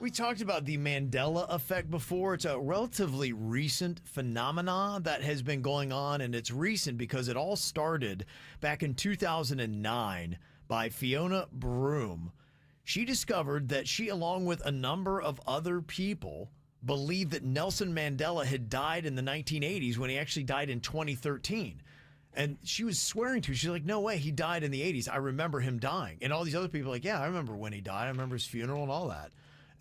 We talked about the Mandela Effect before. It's a relatively recent phenomenon that has been going on, and it's recent because it all started back in 2009 by Fiona Broome. She discovered that she, along with a number of other people, believed that Nelson Mandela had died in the 1980s when he actually died in 2013. And she was swearing to, she's like, no way, he died in the 80s. I remember him dying. And all these other people are like, yeah, I remember when he died. I remember his funeral and all that.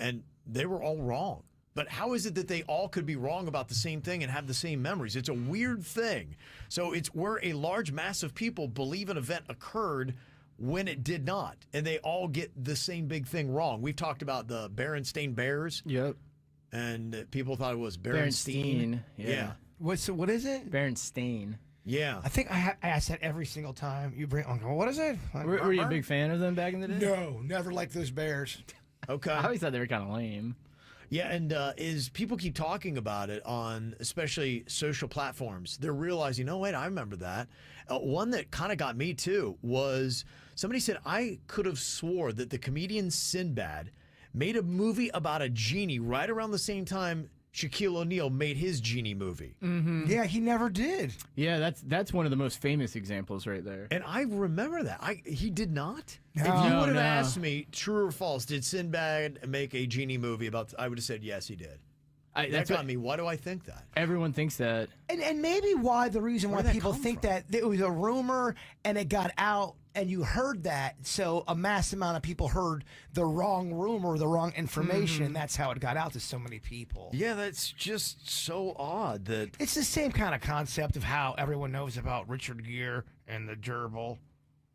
And they were all wrong. But how is it that they all could be wrong about the same thing and have the same memories? It's a weird thing. So it's where a large mass of people believe an event occurred when it did not. And they all get the same big thing wrong. We've talked about the Berenstain Bears. Yep. And people thought it was Berenstain. Yeah. What is it? Berenstain. Yeah. I think I ask that every single time you bring on. What is it? Were you a big fan of them back in the day? No, never liked those bears. Okay. I always thought they were kind of lame. Yeah, and is people keep talking about it on especially social platforms. They're realizing, oh, wait, I remember that. One that kind of got me, too, was somebody said, I could have swore that the comedian Sinbad made a movie about a genie right around the same time Shaquille O'Neal made his genie movie. Mm-hmm. Yeah, he never did. Yeah, that's one of the most famous examples right there. And I remember that. He did not. No. If you would have No. asked me, true or false, did Sinbad make a genie movie about? I would have said yes, he did. That got me. Why do I think that? Everyone thinks that. And maybe the reason why Where'd that people come think from? that it was a rumor and it got out and you heard that, so a mass amount of people heard the wrong rumor, the wrong information, and that's how it got out to so many people. Yeah, that's just so odd that. It's the same kind of concept of how everyone knows about Richard Gere and the gerbil.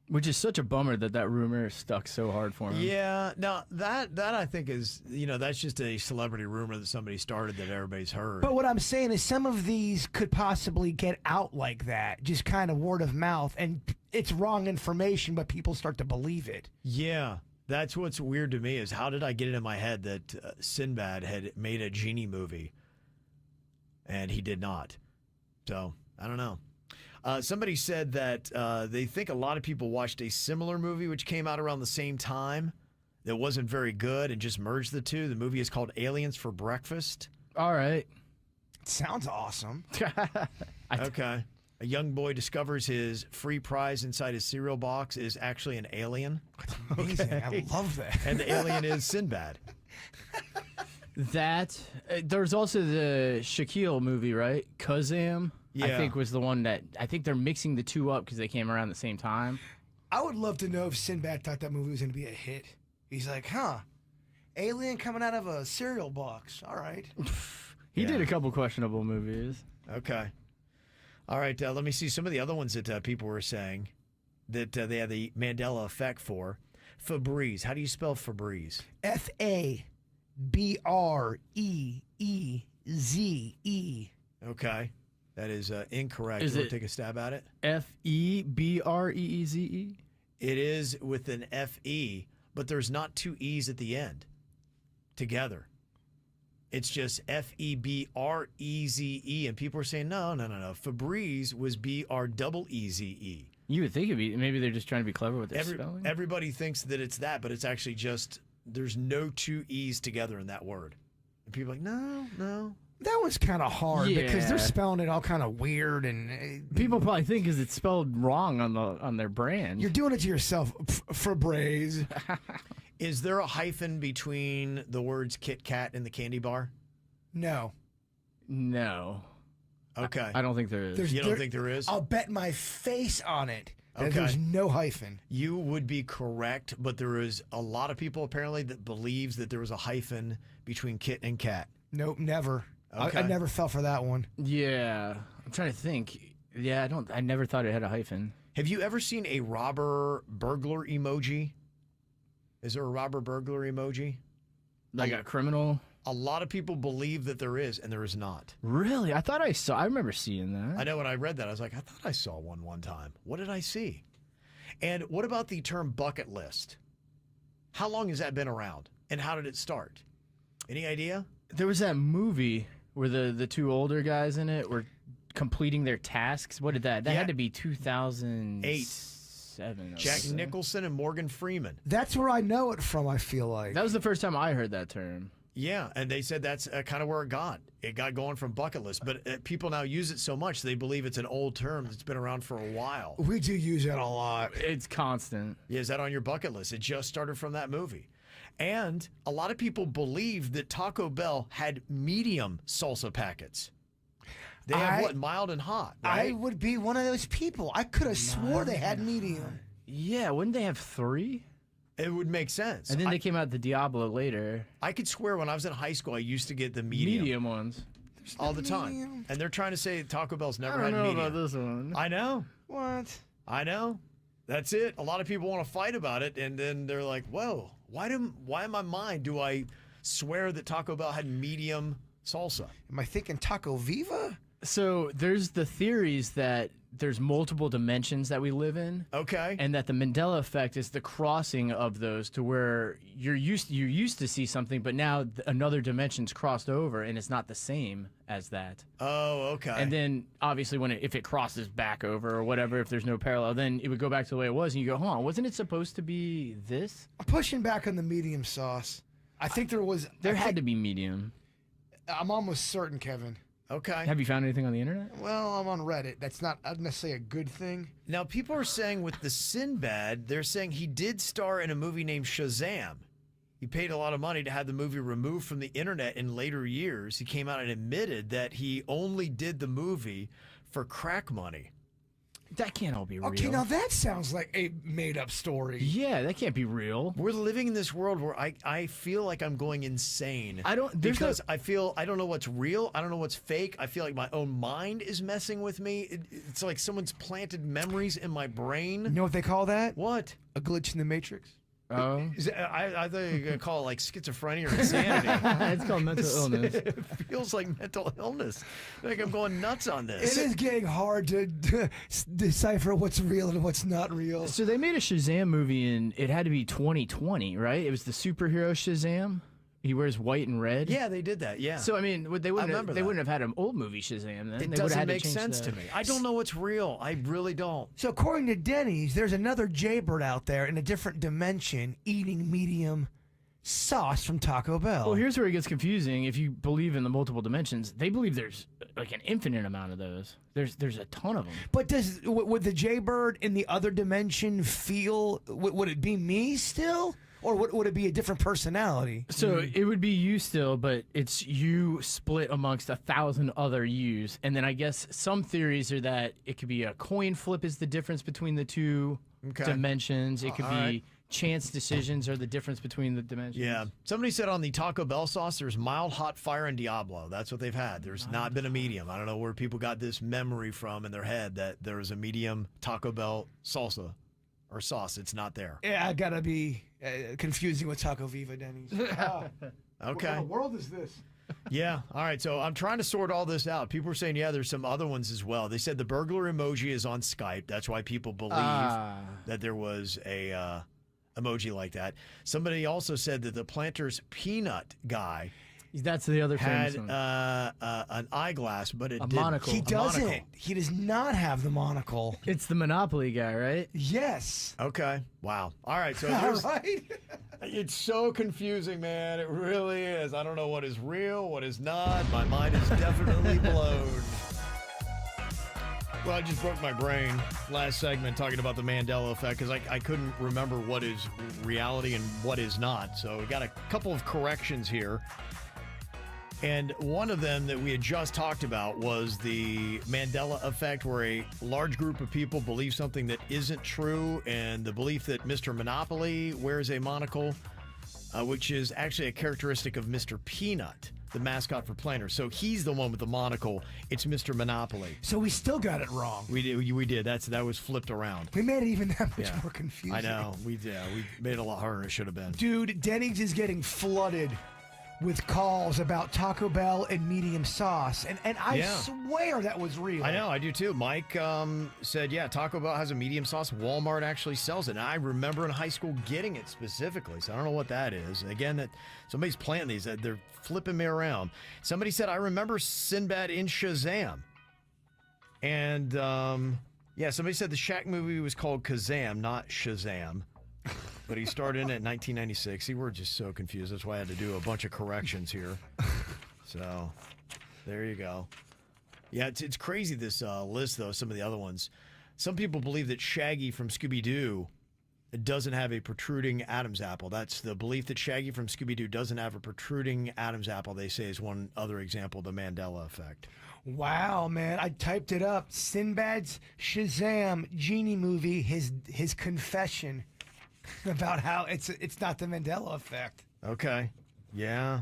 Which is such a bummer that rumor stuck so hard for him. Yeah, now that I think is, that's just a celebrity rumor that somebody started that everybody's heard. But what I'm saying is some of these could possibly get out like that, just kind of word of mouth, and it's wrong information, but people start to believe it. Yeah, that's what's weird to me is how did I get it in my head that Sinbad had made a genie movie and he did not. So, I don't know. Somebody said that they think a lot of people watched a similar movie which came out around the same time that wasn't very good and just merged the two. The movie is called Aliens for Breakfast. All right. It sounds awesome. Okay. A young boy discovers his free prize inside his cereal box is actually an alien. Amazing. I love that. And the alien is Sinbad. There's also the Shaquille movie, right? Kazam. I Yeah. think was the one that I think they're mixing the two up because they came around the same time. I would love to know if Sinbad thought that movie was going to be a hit. He's like, alien coming out of a cereal box. All right. He did a couple questionable movies. Okay. All right. Let me see some of the other ones that people were saying that they had the Mandela Effect for. Febreze. How do you spell Febreze? F-A-B-R-E-E-Z-E. Okay. That is incorrect. Is You want it- to take a stab at it? F-E-B-R-E-E-Z-E? It is with an F-E, but there's not two E's at the end together. It's just F-E-B-R-E-Z-E. And people are saying, no. Febreze was B-R-E-E-Z-E. You would think it'd be, maybe they're just trying to be clever with their spelling. Everybody thinks that it's that, but it's actually just, there's no two E's together in that word. And people are like, no. That was kind of hard because Yeah. they're spelling it all kind of weird, and People probably think because it's spelled wrong on their brand. you're doing it to yourself. Febreze. Is there a hyphen between the words Kit Kat and the candy bar? No. No. Okay. I don't think there is. You don't think there is? I'll bet my face on it that Okay. there's no hyphen. You would be correct, but there is a lot of people apparently that believes that there was a hyphen between Kit and Kat. Nope, never. Okay. I never fell for that one. Yeah. I'm trying to think. Yeah, I never thought it had a hyphen. Have you ever seen a robber burglar emoji? Is there a robber burglar emoji? Like a criminal? A lot of people believe that there is, and there is not. Really? I remember seeing that. I know when I read that, I was like, I thought I saw one time. What did I see? And what about the term bucket list? How long has that been around? And how did it start? Any idea? There was that movie where the two older guys in it were completing their tasks. What did that? That Yeah. had to be 2008. 07. Jack Nicholson and Morgan Freeman. That's where I know it from, I feel like. That was the first time I heard that term. Yeah, and they said that's kind of where it got. It got going from bucket list, but people now use it so much they believe it's an old term that's been around for a while. We do use it a lot. It's constant. Yeah, is that on your bucket list? It just started from that movie. And a lot of people believe that Taco Bell had medium salsa packets. They have what, mild and hot, right? I would be one of those people. I could have swore they had medium. Yeah, wouldn't they have 3? It would make sense. And then they came out the Diablo later. I could swear when I was in high school, I used to get the medium ones. all the time. And they're trying to say Taco Bell's never I had don't know medium. about this one. I know. What? I know. That's it. A lot of people want to fight about it, and then they're like, whoa, why in my mind do I swear that Taco Bell had medium salsa? Am I thinking Taco Viva? So there's the theories that there's multiple dimensions that we live in. Okay. And that the Mandela Effect is the crossing of those to where you used to see something, but now another dimension's crossed over and it's not the same as that. Oh, okay. And then obviously if it crosses back over or whatever, if there's no parallel, then it would go back to the way it was, and you go, hold on, wasn't it supposed to be this? I'm pushing back on the medium sauce. I think There had to be medium. I'm almost certain, Kevin. Okay. Have you found anything on the internet? Well, I'm on Reddit. That's not necessarily a good thing. Now, people are saying with the Sinbad, they're saying he did star in a movie named Shazam. He paid a lot of money to have the movie removed from the internet in later years. He came out and admitted that he only did the movie for crack money. That can't all be real. Okay, now that sounds like a made-up story. Yeah, that can't be real. We're living in this world where I feel like I'm going insane. I don't know what's real. I don't know what's fake. I feel like my own mind is messing with me. It's like someone's planted memories in my brain. You know what they call that? What? A glitch in the Matrix. Oh. I thought you were going to call it like schizophrenia or insanity. It's called mental illness. It feels like mental illness. Like I'm going nuts on this. It is getting hard to decipher what's real and what's not real. So they made a Shazam movie, and it had to be 2020, right? It was the superhero Shazam. He wears white and red. Yeah, they did that. Yeah. So I mean, they wouldn't have had an old movie Shazam then. It They doesn't had make change sense to me. I don't know what's real. I really don't. So according to Denny's, there's another Jaybird out there in a different dimension eating medium sauce from Taco Bell. Well, here's where it gets confusing. If you believe in the multiple dimensions, they believe there's like an infinite amount of those. There's a ton of them. But would the Jaybird in the other dimension feel? Would it be me still? Or would it be a different personality? So it would be you still, but it's you split amongst 1,000 other yous. And then I guess some theories are that it could be a coin flip is the difference between the two dimensions. It could be chance decisions are the difference between the dimensions. Yeah. Somebody said on the Taco Bell sauce, there's mild, hot, fire, and Diablo. That's what they've had. There's not been a medium. I don't know where people got this memory from in their head that there was a medium Taco Bell salsa or sauce. It's not there. Yeah, I gotta be confusing with Taco Viva, Denny's. Okay. What kind of world is this? Yeah. All right. So I'm trying to sort all this out. People are saying, yeah, there's some other ones as well. They said the burglar emoji is on Skype. That's why people believe that there was a emoji like that. Somebody also said that the Planters peanut guy That's the other had famous one. an eyeglass, but it didn't. monocle. He A doesn't. monocle. He does not have the monocle. It's the Monopoly guy, right? Yes. Okay. Wow. All right. So All there's, right. it's so confusing, man. It really is. I don't know what is real, what is not. My mind is definitely blown. Well, I just broke my brain last segment talking about the Mandela Effect because I couldn't remember what is reality and what is not. So we got a couple of corrections here. And one of them that we had just talked about was the Mandela Effect, where a large group of people believe something that isn't true, and the belief that Mr. Monopoly wears a monocle, which is actually a characteristic of Mr. Peanut, the mascot for Planters. So he's the one with the monocle. It's Mr. Monopoly. So we still got it wrong. We did. That was flipped around. We made it even that much Yeah. more confusing. I know. We made it a lot harder than it should have been. Dude, Denny's is getting flooded with calls about Taco Bell and medium sauce. And I swear that was real. I know, I do too. Mike said, yeah, Taco Bell has a medium sauce. Walmart actually sells it. And I remember in high school getting it specifically. So I don't know what that is. Again, that somebody's planting these. They're flipping me around. Somebody said, I remember Sinbad in Shazam. And Yeah, somebody said the Shaq movie was called Kazam, not Shazam. But he starred in it in 1996. See, we're just so confused. That's why I had to do a bunch of corrections here. So, there you go. Yeah, it's crazy, this list, though, some of the other ones. Some people believe that Shaggy from Scooby-Doo doesn't have a protruding Adam's apple. That's the belief, that Shaggy from Scooby-Doo doesn't have a protruding Adam's apple, they say, is one other example of the Mandela Effect. Wow, man. I typed it up. Sinbad's Shazam genie movie, his confession about how it's not the Mandela Effect. Okay. Yeah.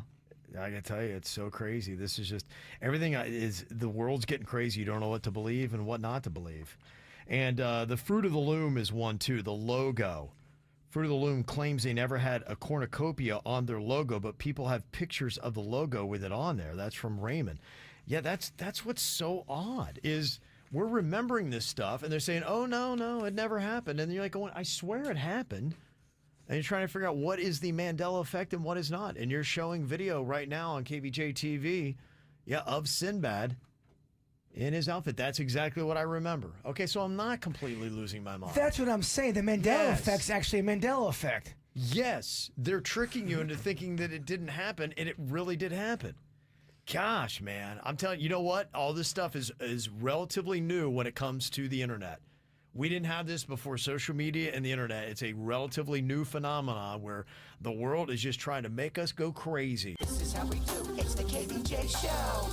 I gotta tell you, it's so crazy. This is just, everything is, the world's getting crazy. You don't know what to believe and what not to believe. And the Fruit of the Loom is one, too. The logo. Fruit of the Loom claims they never had a cornucopia on their logo, but people have pictures of the logo with it on there. That's from Raymond. Yeah, that's what's so odd, is we're remembering this stuff, and they're saying, oh, no, it never happened. And you're like going, I swear it happened. And you're trying to figure out what is the Mandela Effect and what is not. And you're showing video right now on KVJ TV, of Sinbad in his outfit. That's exactly what I remember. Okay, so I'm not completely losing my mind. That's what I'm saying. The Mandela Effect's actually a Mandela Effect. Yes, they're tricking you into thinking that it didn't happen, and it really did happen. Gosh, man, I'm telling you, you know what? All this stuff is relatively new when it comes to the internet. We didn't have this before social media and the internet. It's a relatively new phenomenon where the world is just trying to make us go crazy. This is how we do. It's the KVJ Show.